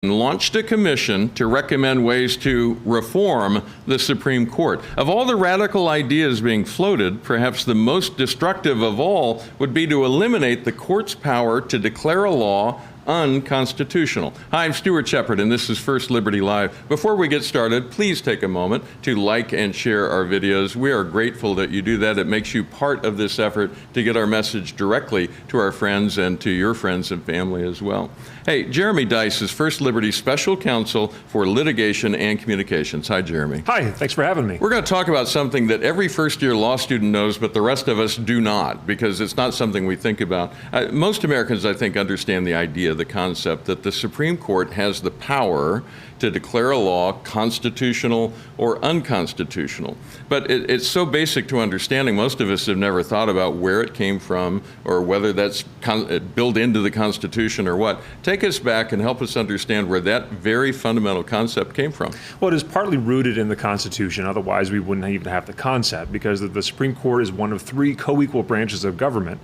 launched a commission to recommend ways to reform the Supreme Court. Of all the radical ideas being floated, perhaps the most destructive of all would be to eliminate the court's power to declare a law unconstitutional. Hi, I'm Stuart Shepard, and this is First Liberty Live. Before we get started, please take a moment to like and share our videos. We are grateful that you do that. It makes you part of this effort to get our message directly to our friends and to your friends and family as well. Hey, Jeremy Dice is First Liberty Special Counsel for Litigation and Communications. Hi, Jeremy. Hi, thanks for having me. We're going to talk about something that every first-year law student knows, but the rest of us do not, because it's not something we think about. Most Americans, I think, understand the idea, the concept that the Supreme Court has the power to declare a law constitutional or unconstitutional. But it's so basic to understanding, most of us have never thought about where it came from or whether that's built into the Constitution or what. Take us back and help us understand where that very fundamental concept came from. Well, it is partly rooted in the Constitution, otherwise we wouldn't even have the concept, because the Supreme Court is one of three co-equal branches of government.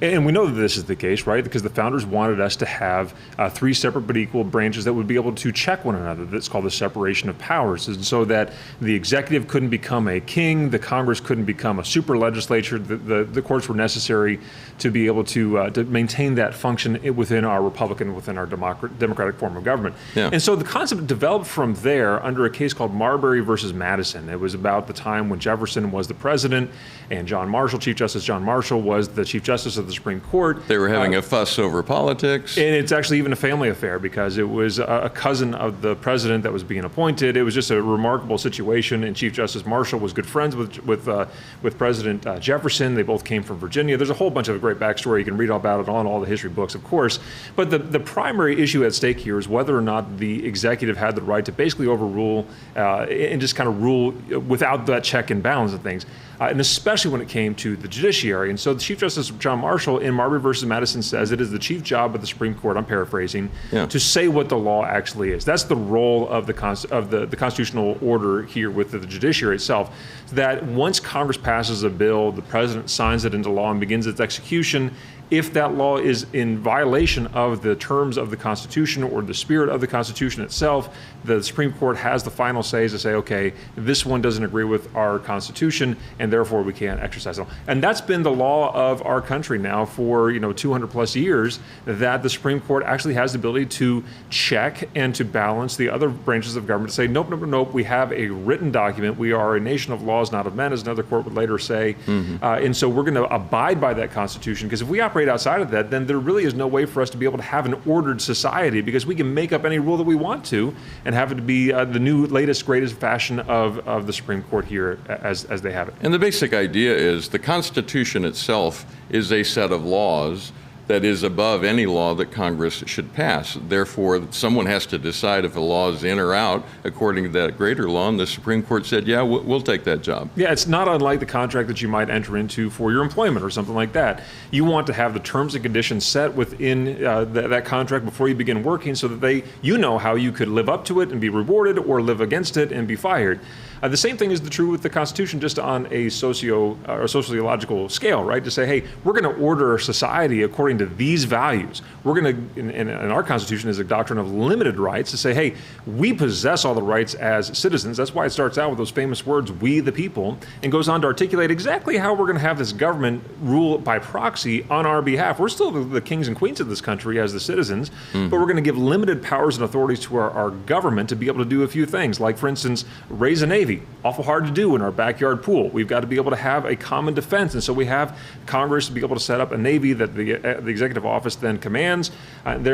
And we know that this is the case, right? Because the founders wanted us to have three separate but equal branches that would be able to check one another. That's called the separation of powers. And so that the executive couldn't become a king, the Congress couldn't become a super legislature. The courts were necessary to be able to maintain that function within our republican, within our democratic form of government. Yeah. And so the concept developed from there under a case called Marbury versus Madison. It was about the time when Jefferson was the president and John Marshall, Chief Justice John Marshall, was the Chief Justice of the Supreme Court. They were having a fuss over politics. And it's actually even a family affair, because it was a cousin of the president that was being appointed. It was just a remarkable situation, and Chief Justice Marshall was good friends with President Jefferson. They both came from Virginia. There's a whole bunch of a great backstory. You can read all about it on all the history books, of course. But the primary issue at stake here is whether or not the executive had the right to basically overrule and just kind of rule without that check and balance of things. And especially when it came to the judiciary. And so the Chief Justice John Marshall in Marbury versus Madison says it is the chief job of the Supreme Court, I'm paraphrasing, to say what the law actually is. That's the role of the constitutional order here with the judiciary itself, that once Congress passes a bill, the president signs it into law and begins its execution. If that law is in violation of the terms of the Constitution or the spirit of the Constitution itself, the Supreme Court has the final say to say, okay, this one doesn't agree with our Constitution, and therefore we can't exercise it. And that's been the law of our country now for 200 plus years, that the Supreme Court actually has the ability to check and to balance the other branches of government to say, nope, nope, nope, we have a written document. We are a nation of laws, not of men, as another court would later say. And so we're going to abide by that Constitution, because if we operate outside of that, then there really is no way for us to be able to have an ordered society, because we can make up any rule that we want to and have it to be the new, latest, greatest fashion of the Supreme Court here as they have it. And the basic idea is the Constitution itself is a set of laws that is above any law that Congress should pass. Therefore, someone has to decide if a law is in or out according to that greater law, and the Supreme Court said, yeah, we'll take that job. Yeah, it's not unlike the contract that you might enter into for your employment or something like that. You want to have the terms and conditions set within that contract before you begin working, so that you know how you could live up to it and be rewarded, or live against it and be fired. The same thing is true with the Constitution, just on a sociological scale, right? To say, hey, we're going to order society according to these values. We're going to, and our Constitution is a doctrine of limited rights, to say, hey, we possess all the rights as citizens. That's why it starts out with those famous words, we the people, and goes on to articulate exactly how we're going to have this government rule by proxy on our behalf. We're still the kings and queens of this country as the citizens, but we're going to give limited powers and authorities to our government to be able to do a few things, like, for instance, raise a navy. Awful hard to do in our backyard pool. We've got to be able to have a common defense, and so we have Congress to be able to set up a navy that the executive office then commands. But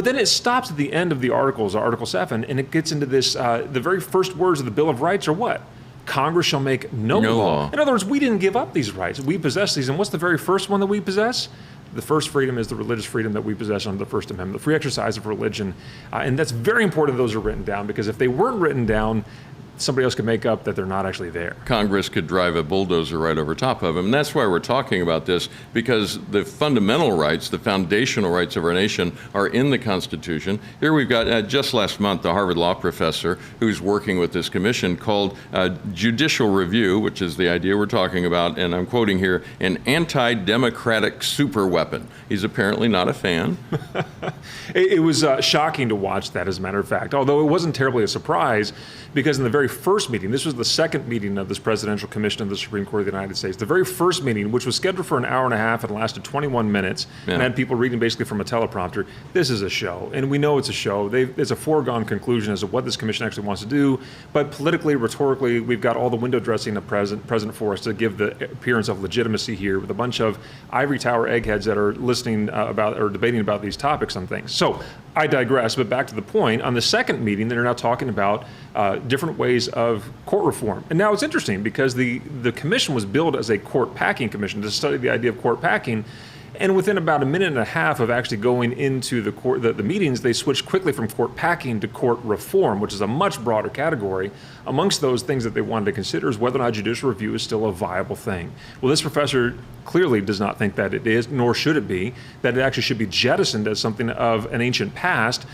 then it stops at the end of the articles, Article 7, and it gets into this, the very first words of the Bill of Rights are what? Congress shall make no law. In other words, we didn't give up these rights. We possess these, and what's the very first one that we possess? The first freedom is the religious freedom that we possess under the First Amendment, the free exercise of religion. And that's very important those are written down, because if they weren't written down, somebody else could make up that they're not actually there. Congress could drive a bulldozer right over top of them. And that's why we're talking about this, because the fundamental rights, the foundational rights of our nation are in the Constitution. Here we've got, just last month, the Harvard law professor who's working with this commission called Judicial Review, which is the idea we're talking about, and I'm quoting here, an anti-democratic superweapon. He's apparently not a fan. It was shocking to watch that, as a matter of fact, although it wasn't terribly a surprise, because in the very first meeting, this was the second meeting of this Presidential Commission of the Supreme Court of the United States, the very first meeting, which was scheduled for an hour and a half and lasted 21 minutes, and had people reading basically from a teleprompter. This is a show, and we know it's a show. It's a foregone conclusion as to what this commission actually wants to do, but politically, rhetorically, we've got all the window dressing of President for us to give the appearance of legitimacy here with a bunch of ivory tower eggheads that are listening about or debating about these topics on things. So I digress, but back to the point. On the second meeting, they're now talking about different ways of court reform. And now it's interesting because the commission was billed as a court packing commission to study the idea of court packing. And within about a minute and a half of actually going into the meetings, they switched quickly from court packing to court reform, which is a much broader category. Amongst those things that they wanted to consider is whether or not judicial review is still a viable thing. Well, this professor clearly does not think that it is, nor should it be, that it actually should be jettisoned as something of an ancient past,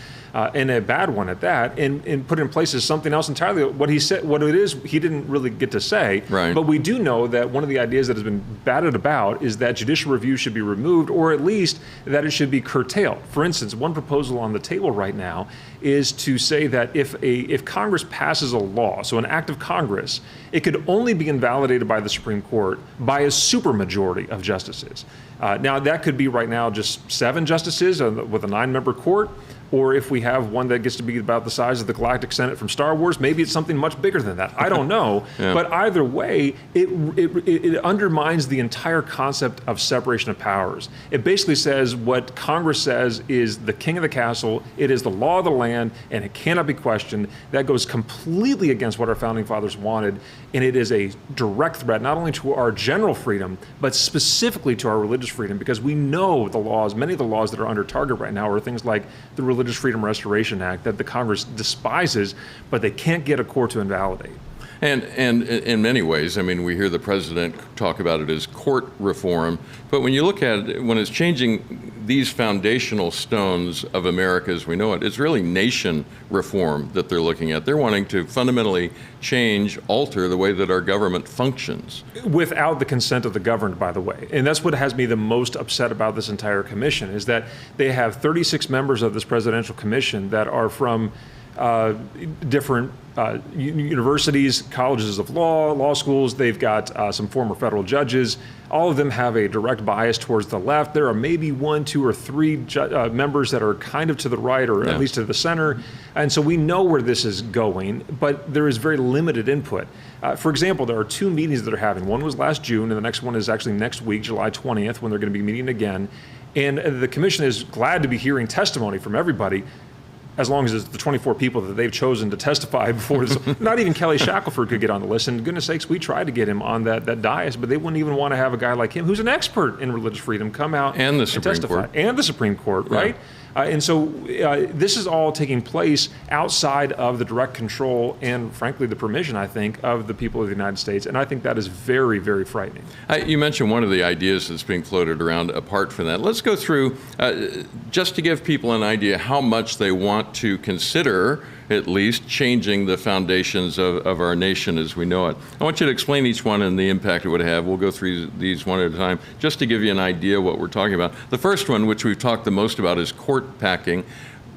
and a bad one at that, and put in place as something else entirely. What he said, what it is, he didn't really get to say. Right. But we do know that one of the ideas that has been batted about is that judicial review should be removed, or at least that it should be curtailed. For instance, one proposal on the table right now is to say that if Congress passes a law, so an act of Congress, it could only be invalidated by the Supreme Court by a supermajority of justices. Now, that could be right now just 7 justices with a 9-member court, or if we have one that gets to be about the size of the Galactic Senate from Star Wars, maybe it's something much bigger than that. I don't know. Yeah. But either way, it undermines the entire concept of separation of powers. It basically says what Congress says is the king of the castle, it is the law of the land, and it cannot be questioned. That goes completely against what our founding fathers wanted, and it is a direct threat not only to our general freedom, but specifically to our religious freedom, because we know the laws, many of the laws that are under target right now are things like the Religious Freedom Restoration Act that the Congress despises, but they can't get a court to invalidate. And in many ways, I mean, we hear the president talk about it as court reform, but when you look at it, when it's changing these foundational stones of America as we know it, it's really nation reform that they're looking at. They're wanting to fundamentally change, alter the way that our government functions. Without the consent of the governed, by the way. And that's what has me the most upset about this entire commission, is that they have 36 members of this presidential commission that are from different universities, colleges of law schools. They've got some former federal judges. All of them have a direct bias towards the left. There are maybe 1, 2, or 3 members that are kind of to the right, or at least to the center. And so we know where this is going, but there is very limited input. For example, there are 2 meetings that are having. One was last June, and the next one is actually next week, July 20th, when they're going to be meeting again. And the commission is glad to be hearing testimony from everybody, as long as it's the 24 people that they've chosen to testify before this. Not even Kelly Shackelford could get on the list. And goodness sakes, we tried to get him on that dais, but they wouldn't even want to have a guy like him, who's an expert in religious freedom, come out and testify. And the Supreme Court, right? And so this is all taking place outside of the direct control and, frankly, the permission, I think, of the people of the United States. And I think that is very, very frightening. You mentioned one of the ideas that's being floated around apart from that. Let's go through, just to give people an idea how much they want to consider at least changing the foundations of our nation as we know it. I want you to explain each one and the impact it would have. We'll go through these one at a time just to give you an idea what we're talking about. The first one, which we've talked the most about, is court packing.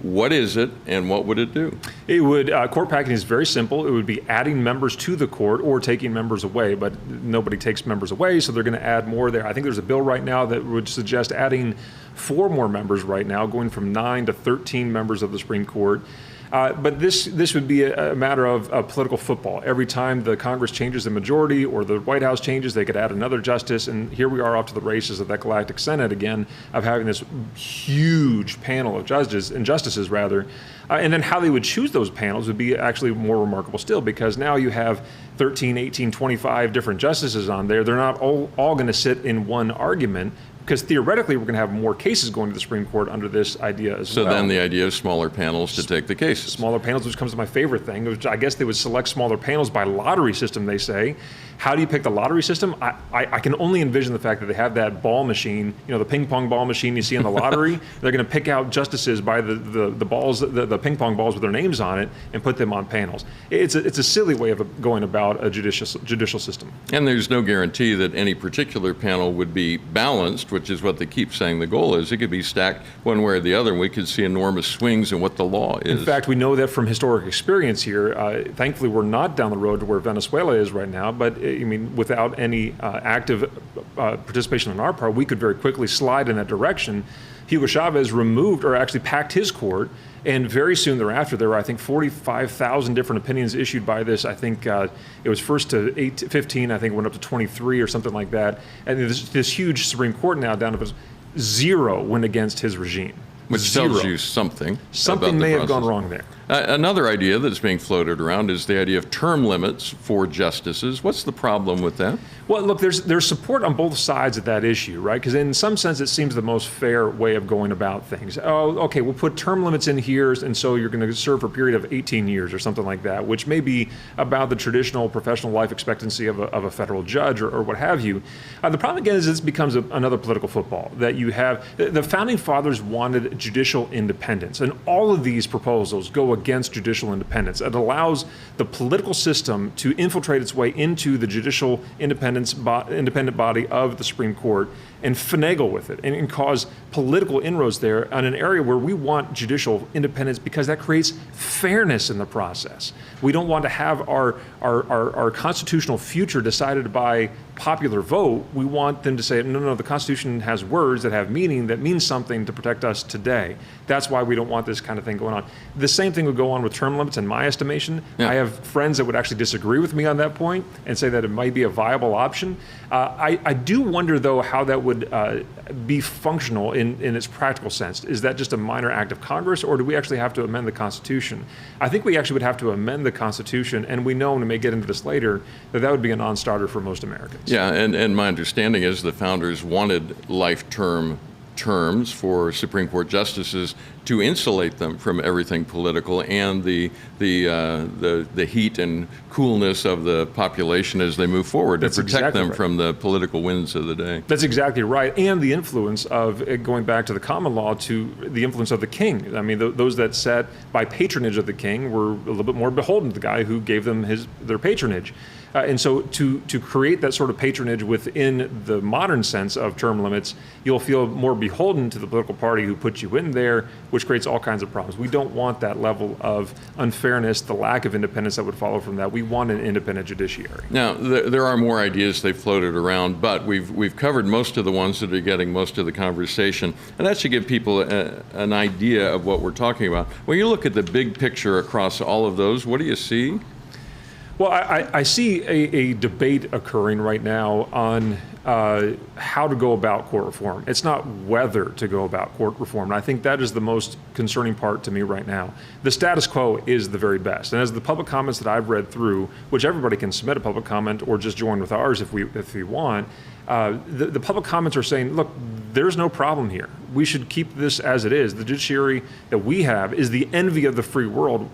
What is it, and what would it do? It would, court packing is very simple. It would be adding members to the court or taking members away, but nobody takes members away, so they're going to add more there. I think there's a bill right now that would suggest adding 4 more members right now, going from 9 to 13 members of the Supreme Court. But this would be a matter of political football. Every time the Congress changes the majority or the White House changes, they could add another justice. And here we are off to the races of that Galactic Senate again, of having this huge panel of judges and justices, rather. And then how they would choose those panels would be actually more remarkable still, because now you have 13, 18, 25 different justices on there. They're not all going to sit in one argument, because theoretically we're going to have more cases going to the Supreme Court under this idea as So well. then the idea of smaller panels to take the cases. Smaller panels, which comes to my favorite thing, which I guess they would select smaller panels by lottery system, they say. How do you pick the lottery system? I can only envision the fact that they have that ball machine, the ping pong ball machine you see in the lottery. They're going to pick out justices by the balls, the ping pong balls with their names on it, and put them on panels. It's a silly way of going about a judicial system. And there's no guarantee that any particular panel would be balanced, which is what they keep saying the goal is. It could be stacked one way or the other, and we could see enormous swings in what the law is. In fact, we know that from historic experience here. Thankfully, we're not down the road to where Venezuela is right now, but without any active participation on our part, we could very quickly slide in that direction. Hugo Chavez removed, or actually packed his court, and very soon thereafter, there were, I think, 45,000 different opinions issued by this. I think it was first to 15, I think it went up to 23 or something like that. And this huge Supreme Court now down to 0 went against his regime. Which tells you something. Something may have gone wrong there. Another idea that's being floated around is the idea of term limits for justices. What's the problem with that? Well, look, there's support on both sides of that issue, right? Because in some sense, it seems the most fair way of going about things. Oh, okay, we'll put term limits in here, and so you're going to serve for a period of 18 years or something like that, which may be about the traditional professional life expectancy of a federal judge or what have you. The problem, again, is this becomes another political football that you have. The Founding Fathers wanted judicial independence, and all of these proposals go against judicial independence. It allows the political system to infiltrate its way into the judicial independent body of the Supreme Court and finagle with it and cause political inroads there on an area where we want judicial independence because that creates fairness in the process. We don't want to have our constitutional future decided by popular vote. We want them to say, no, the Constitution has words that have meaning, that means something to protect us today. That's why we don't want this kind of thing going on. The same thing would go on with term limits in my estimation. Yeah. I have friends that would actually disagree with me on that point and say that it might be a viable option. I do wonder, though, how that would be functional in its practical sense. Is that just a minor act of Congress, or do we actually have to amend the Constitution? I think we actually would have to amend the Constitution, and we know, and we may get into this later, that would be a non-starter for most Americans. Yeah, and my understanding is the founders wanted terms for Supreme Court justices to insulate them from everything political and the heat and coolness of the population as they move forward. That's to protect exactly them right. from the political winds of the day. That's exactly right. And the influence of, going back to the common law, to the influence of the king. I mean, those that sat by patronage of the king were a little bit more beholden to the guy who gave them their patronage. And so to create that sort of patronage within the modern sense of term limits, you'll feel more beholden to the political party who put you in there, which creates all kinds of problems. We don't want that level of unfairness, the lack of independence that would follow from that. We want an independent judiciary. Now, there are more ideas they've floated around, but we've covered most of the ones that are getting most of the conversation, and that should give people an idea of what we're talking about. When you look at the big picture across all of those, what do you see? Well, I see a debate occurring right now on how to go about court reform. It's not whether to go about court reform. And I think that is the most concerning part to me right now. The status quo is the very best. And as the public comments that I've read through, which everybody can submit a public comment or just join with ours if we want, the public comments are saying, look, there's no problem here. We should keep this as it is. The judiciary that we have is the envy of the free world.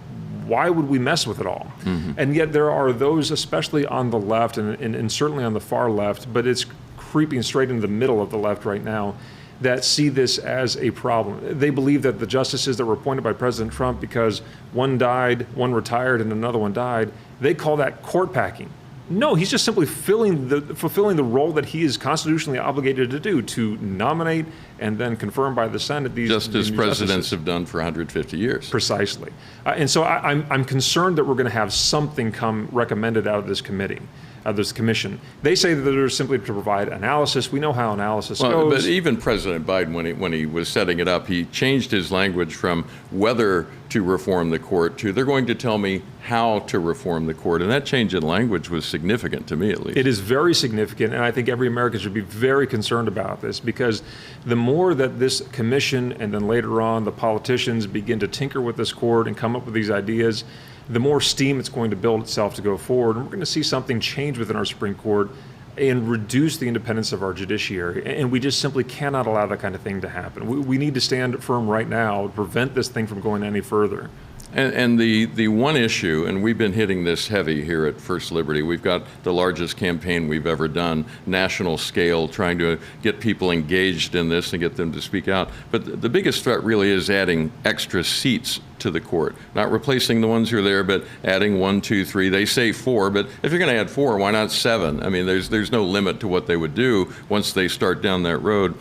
Why would we mess with it all? Mm-hmm. And yet there are those, especially on the left and certainly on the far left, but it's creeping straight into the middle of the left right now, that see this as a problem. They believe that the justices that were appointed by President Trump, because one died, one retired, and another one died, they call that court packing. No, he's just simply fulfilling the role that he is constitutionally obligated to do, to nominate and then confirm by the Senate these just as presidents justices have done for 150 years. Precisely. And so I'm concerned that we're going to have something come recommended out of this committee, this commission. They say that they're simply to provide analysis. We know how analysis goes. But even President Biden, when he was setting it up, he changed his language from whether to reform the court to they're going to tell me how to reform the court. And that change in language was significant to me, at least. It is very significant, and I think every American should be very concerned about this, because the more that this commission and then later on the politicians begin to tinker with this court and come up with these ideas, the more steam it's going to build itself to go forward. And we're going to see something change within our Supreme Court and reduce the independence of our judiciary. And we just simply cannot allow that kind of thing to happen. We need to stand firm right now to prevent this thing from going any further. And the one issue, and we've been hitting this heavy here at First Liberty, we've got the largest campaign we've ever done, national scale, trying to get people engaged in this and get them to speak out. But the biggest threat really is adding extra seats to the court, not replacing the ones who are there, but adding 1, 2, 3. They say 4, but if you're going to add 4, why not 7? I mean, there's no limit to what they would do once they start down that road.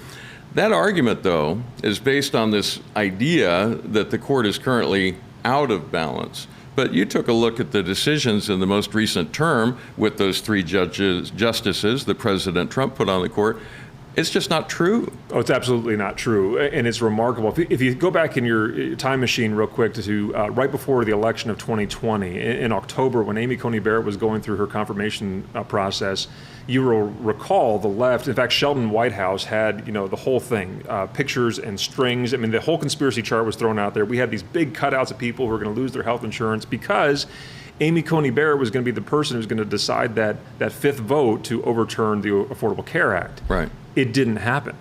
That argument, though, is based on this idea that the court is currently out of balance. But you took a look at the decisions in the most recent term with those 3 justices that President Trump put on the court. It's just not true. Oh, it's absolutely not true. And it's remarkable. If you go back in your time machine real quick to right before the election of 2020, in October, when Amy Coney Barrett was going through her confirmation process, you will recall the left, in fact, Sheldon Whitehouse had, the whole thing, pictures and strings. I mean, the whole conspiracy chart was thrown out there. We had these big cutouts of people who were going to lose their health insurance because Amy Coney Barrett was going to be the person who was going to decide that 5th vote to overturn the Affordable Care Act. Right. It didn't happen.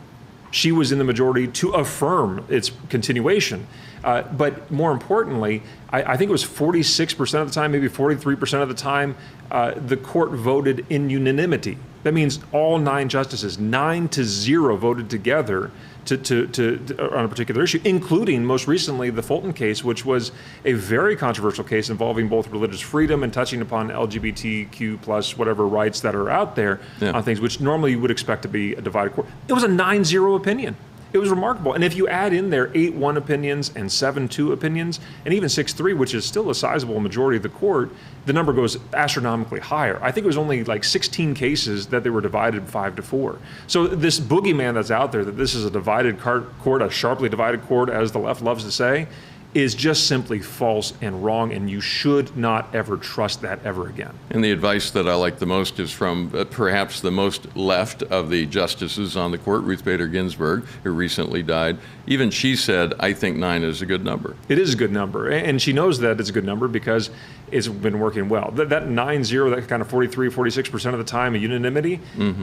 She was in the majority to affirm its continuation. But more importantly, I think it was 46% of the time, maybe 43% of the time, the court voted in unanimity. That means all 9 justices, 9-0, voted together on a particular issue, including most recently the Fulton case, which was a very controversial case involving both religious freedom and touching upon LGBTQ plus whatever rights that are out there on things which normally you would expect to be a divided court. It was a 9-0 opinion. It was remarkable. And if you add in there 8-1 opinions and 7-2 opinions, and even 6-3, which is still a sizable majority of the court, the number goes astronomically higher. I think it was only like 16 cases that they were divided 5-4. So this boogeyman that's out there, that this is a divided court, a sharply divided court, as the left loves to say, is just simply false and wrong, and you should not ever trust that ever again. And the advice that I like the most is from perhaps the most left of the justices on the court, Ruth Bader Ginsburg, who recently died. Even she said, I think 9 is a good number. It is a good number, and she knows that it's a good number because it's been working well. That 9-0, that kind of 43, 46% of the time, a unanimity,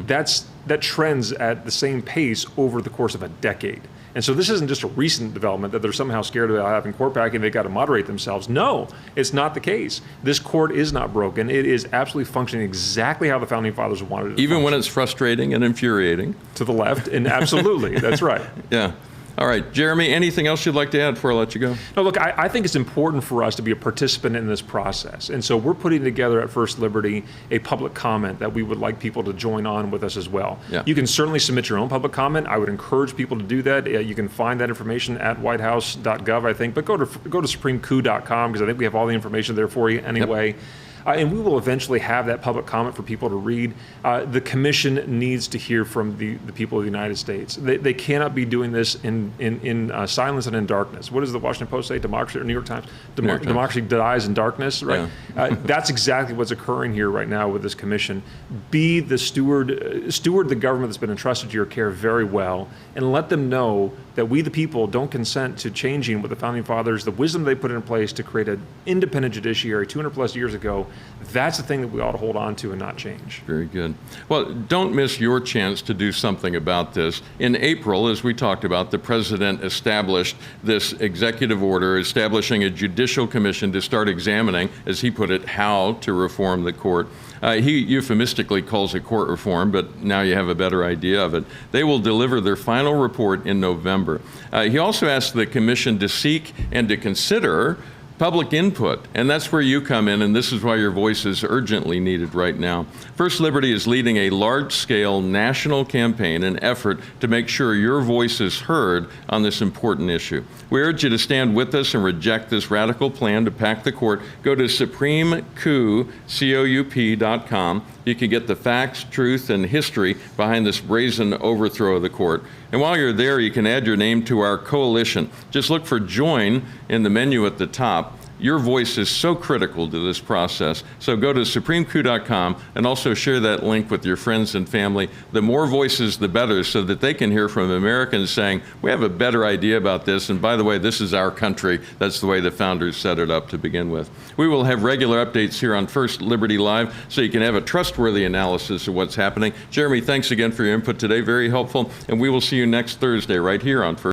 that trends at the same pace over the course of a decade. And so this isn't just a recent development that they're somehow scared about having court packing, they've got to moderate themselves. No, it's not the case. This court is not broken. It is absolutely functioning exactly how the Founding Fathers wanted it to Even function. when it's frustrating and infuriating. To the left, and absolutely, that's right. Yeah. All right, Jeremy, anything else you'd like to add before I let you go? No, look, I think it's important for us to be a participant in this process. And so we're putting together at First Liberty a public comment that we would like people to join on with us as well. Yeah. You can certainly submit your own public comment. I would encourage people to do that. You can find that information at whitehouse.gov, I think. But go to supremecoup.com, because I think we have all the information there for you anyway. Yep. And we will eventually have that public comment for people to read. The commission needs to hear from the people of the United States. They cannot be doing this in silence and in darkness. What does the Washington Post say? Democracy, or New York Times? Democracy dies in darkness, right? Yeah. That's exactly what's occurring here right now with this commission. Be the steward the government that's been entrusted to your care very well, and let them know that we, the people, don't consent to changing what the Founding Fathers, the wisdom they put in place to create an independent judiciary 200 plus years ago. That's the thing that we ought to hold on to and not change. Very good. Well, don't miss your chance to do something about this. In April, as we talked about, the president established this executive order establishing a judicial commission to start examining, as he put it, how to reform the court. He euphemistically calls it court reform, but now you have a better idea of it. They will deliver their final report in November. He also asked the commission to seek and to consider public input, and that's where you come in, and this is why your voice is urgently needed right now. First Liberty is leading a large-scale national campaign and effort to make sure your voice is heard on this important issue. We urge you to stand with us and reject this radical plan to pack the court. Go to supremecoup.com. You can get the facts, truth, and history behind this brazen overthrow of the court. And while you're there, you can add your name to our coalition. Just look for Join in the menu at the top. Your voice is so critical to this process. So go to supremecoup.com and also share that link with your friends and family. The more voices, the better, so that they can hear from Americans saying, we have a better idea about this, and by the way, this is our country. That's the way the founders set it up to begin with. We will have regular updates here on First Liberty Live, so you can have a trustworthy analysis of what's happening. Jeremy, thanks again for your input today. Very helpful. And we will see you next Thursday right here on First